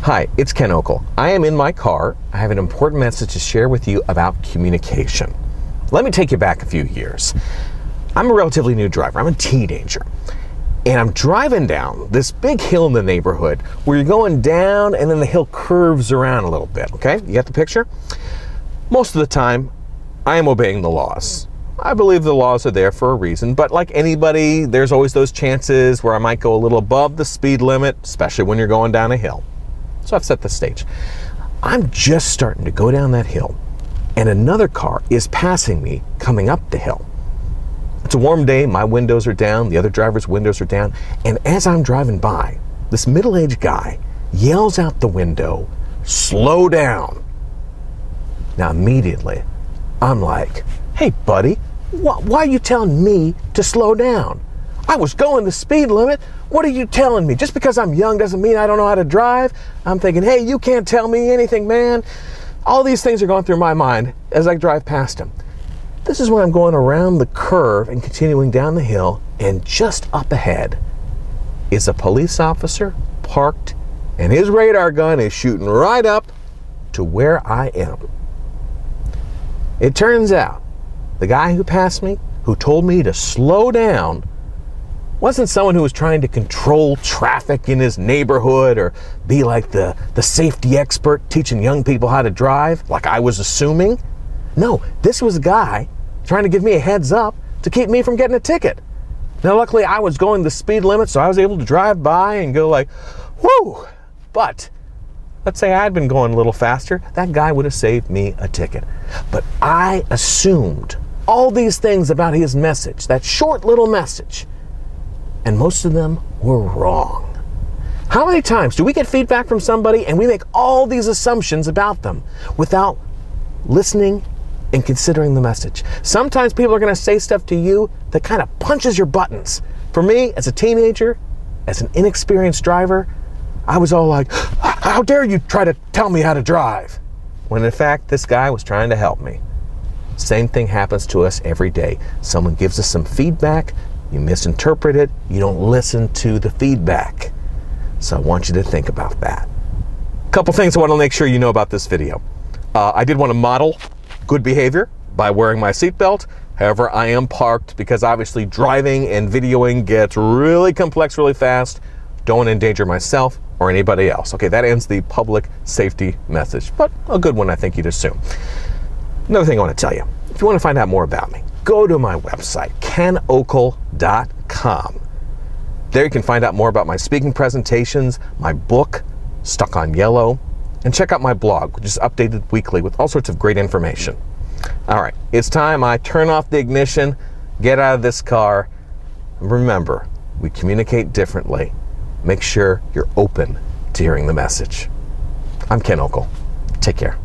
Hi, it's Ken Okel. I am in my car. I have an important message to share with you about communication. Let me take you back a few years. I'm a relatively new driver. I'm a teenager. And I'm driving down this big hill in the neighborhood where you're going down and then the hill curves around a little bit, okay? You got the picture? Most of the time, I am obeying the laws. I believe the laws are there for a reason, but like anybody, there's always those chances where I might go a little above the speed limit, especially when you're going down a hill. So I've set the stage. I'm just starting to go down that hill, and another car is passing me coming up the hill. It's a warm day, my windows are down, the other driver's windows are down, and as I'm driving by, this middle-aged guy yells out the window, "Slow down." Now immediately, I'm like, "Hey buddy, why are you telling me to slow down? I was going the speed limit. What are you telling me? Just because I'm young doesn't mean I don't know how to drive." I'm thinking, hey, you can't tell me anything, man. All these things are going through my mind as I drive past him. This is when I'm going around the curve and continuing down the hill, and just up ahead is a police officer parked, and his radar gun is shooting right up to where I am. It turns out the guy who passed me, who told me to slow down, wasn't someone who was trying to control traffic in his neighborhood or be like the safety expert teaching young people how to drive, like I was assuming. No, this was a guy trying to give me a heads up to keep me from getting a ticket. Now, luckily, I was going the speed limit, so I was able to drive by and go like, whoo! But let's say I had been going a little faster, that guy would have saved me a ticket. But I assumed all these things about his message, that short little message, and most of them were wrong. How many times do we get feedback from somebody and we make all these assumptions about them without listening and considering the message? Sometimes people are going to say stuff to you that kind of punches your buttons. For me, as a teenager, as an inexperienced driver, I was all like, how dare you try to tell me how to drive? When in fact, this guy was trying to help me. Same thing happens to us every day. Someone gives us some feedback, you misinterpret it, you don't listen to the feedback. So I want you to think about that. A couple things I want to make sure you know about this video. I did want to model good behavior by wearing my seatbelt. However, I am parked because obviously driving and videoing gets really complex really fast. Don't want to endanger myself or anybody else. Okay, that ends the public safety message, but a good one I think you'd assume. Another thing I want to tell you, if you want to find out more about me, go to my website, kenokel.com. There you can find out more about my speaking presentations, my book, Stuck on Yellow, and check out my blog, which is updated weekly with all sorts of great information. All right, it's time I turn off the ignition, get out of this car. Remember, we communicate differently. Make sure you're open to hearing the message. I'm Ken Okel. Take care.